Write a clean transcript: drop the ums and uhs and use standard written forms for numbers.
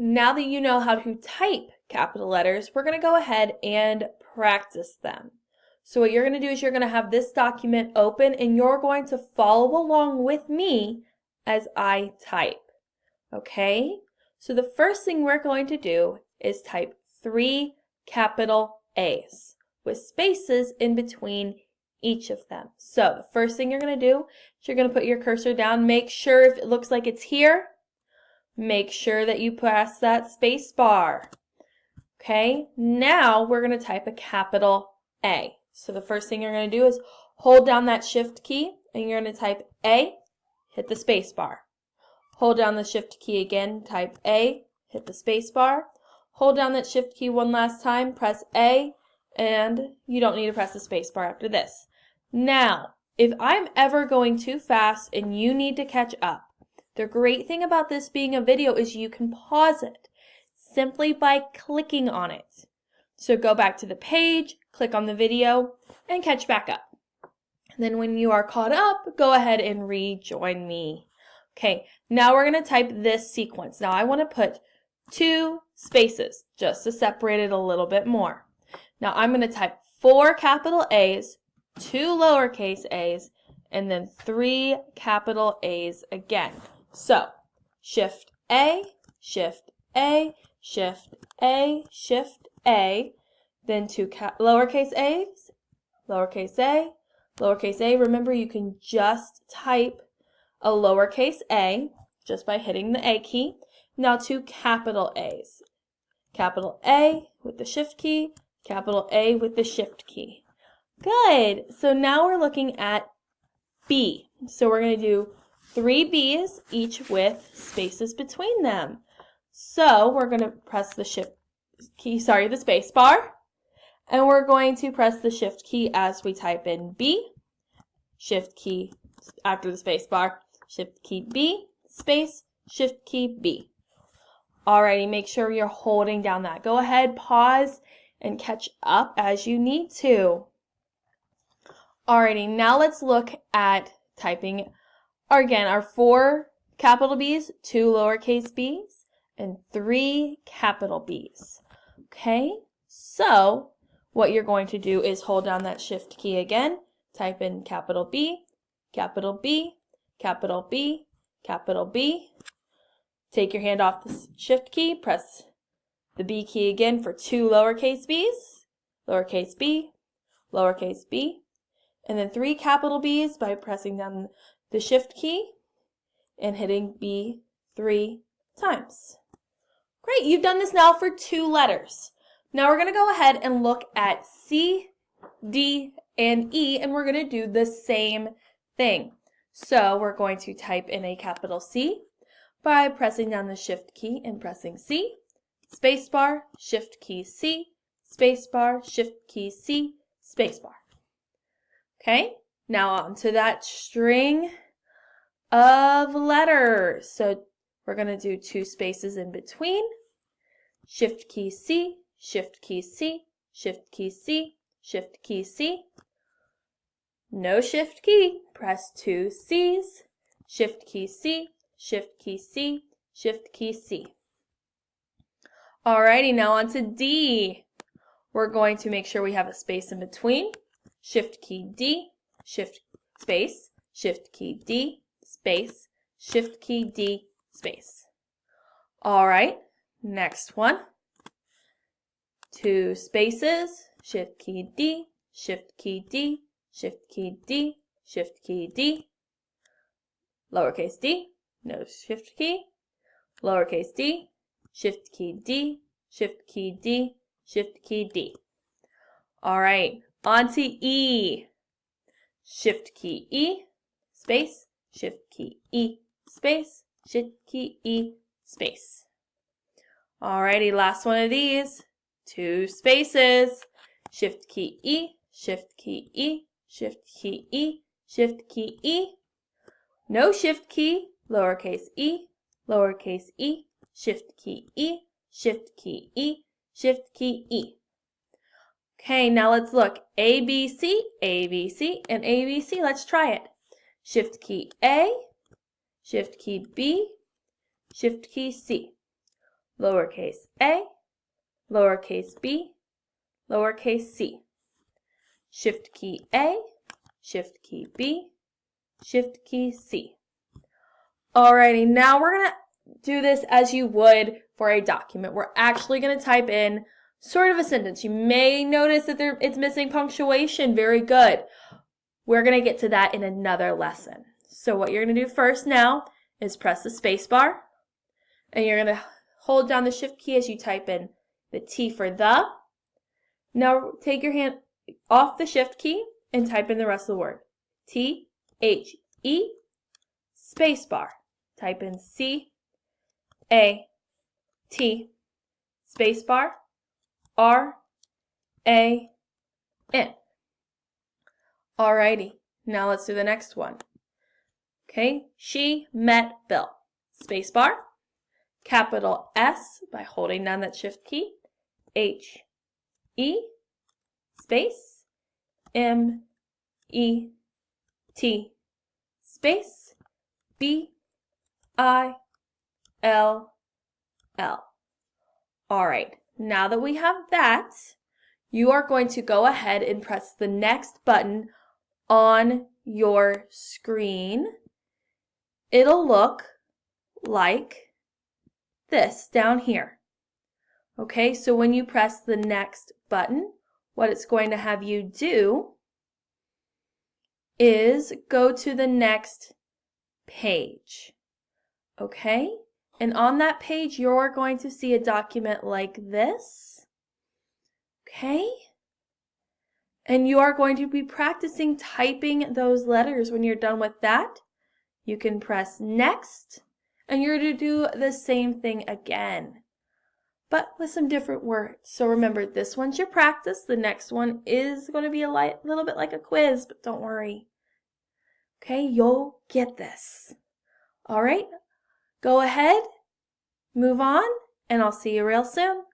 Now that you know how to type capital letters, we're going to go ahead and practice them. So what you're going to do is you're going to have this document open and you're going to follow along with me as I type. Okay? So the first thing we're going to do is type 3 capital A's with spaces in between each of them. So the first thing you're going to do is you're going to put your cursor down. Make sure if it looks like it's here, make sure that you press that space bar. Okay, now we're going to type a capital A. So the first thing you're going to do is hold down that shift key and you're going to type A, hit the space bar. Hold down the shift key again, type A, hit the space bar. Hold down that shift key one last time, press A, and you don't need to press the space bar after this. Now, if I'm ever going too fast and you need to catch up, the great thing about this being a video is you can pause it simply by clicking on it. So go back to the page, click on the video, and catch back up. Then when you are caught up, go ahead and rejoin me. Okay, now we're going to type this sequence. Now I want to put 2 spaces just to separate it a little bit more. Now I'm going to type 4 capital A's, 2 lowercase a's, and then 3 capital A's again. So Shift A, Shift A, Shift A, Shift A, then 2 lowercase a's, lowercase a, lowercase a. Remember, you can just type a lowercase a just by hitting the A key. Now 2 capital A's. Capital A with the shift key, capital A with the shift key. Good. So now we're looking at B. So we're going to do 3 B's, each with spaces between them. So we're going to press the shift key, the space bar, and we're going to press the shift key as we type in B, shift key after the space bar, shift key B, space, shift key B. Alrighty, make sure you're holding down that. Go ahead, pause, and catch up as you need to. Alrighty, now let's look at typing again our 4 capital B's, 2 lowercase b's, and 3 capital B's. Okay, so what you're going to do is hold down that shift key again, type in capital B, capital B, capital B, capital B. Take your hand off the shift key, press the B key again for 2 lowercase b's, lowercase b, lowercase b, and then 3 capital B's by pressing down the shift key and hitting B 3 times. Great, you've done this now for 2 letters. Now we're going to go ahead and look at C, D, and E, and we're going to do the same thing. So we're going to type in a capital C by pressing down the shift key and pressing C, spacebar, shift key C, spacebar, shift key C, spacebar. Okay, now on to that string of letters. So we're going to do 2 spaces in between, shift key C, shift key C, shift key C, shift key C. No shift key, press 2 C's, shift key C, shift key C, shift key C. Alrighty, now on to D. We're going to make sure we have a space in between. Shift key D, shift space, shift key D, space, shift key D, space. Alright, next one. 2 spaces, shift key D, shift key D, shift key D, shift key D, lowercase d, no shift key, lowercase d, shift key D, shift key D, shift key D. Alright, on to E. Shift key E, space, shift key E, space, shift key E, space. Alrighty, last one of these. 2 spaces, shift key E, shift key E, shift key E, shift key E. No shift key, lowercase e, shift key E, shift key E, shift key E. Okay, now let's look. A, B, C, and A, B, C. Let's try it. Shift key A, shift key B, shift key C. lowercase a, lowercase b, lowercase c. Shift key A, Shift key B, Shift key C. Alrighty, now we're going to do this as you would for a document. We're actually going to type in sort of a sentence. You may notice that it's missing punctuation. Very good. We're going to get to that in another lesson. So what you're going to do first now is press the space bar, and you're going to hold down the Shift key as you type in the T for the. Now take your hand off the Shift key and type in the rest of the word. T-H-E, space bar. Type in C-A-T, space bar, R-A-N. Alrighty, now let's do the next one. Okay, she met Bill. Space bar, capital S by holding down that Shift key, H-E, space, M-E-T, space, B-I-L-L. All right, now that we have that, you are going to go ahead and press the next button on your screen. It'll look like this down here. Okay, so when you press the next button, what it's going to have you do is go to the next page. Okay, and on that page you're going to see a document like this. Okay, and you are going to be practicing typing those letters. When you're done with that, you can press next, and you're going to do the same thing again, but with some different words. So remember, this one's your practice. The next one is going to be a little bit like a quiz, but don't worry. Okay, you'll get this. All right, go ahead, move on, and I'll see you real soon.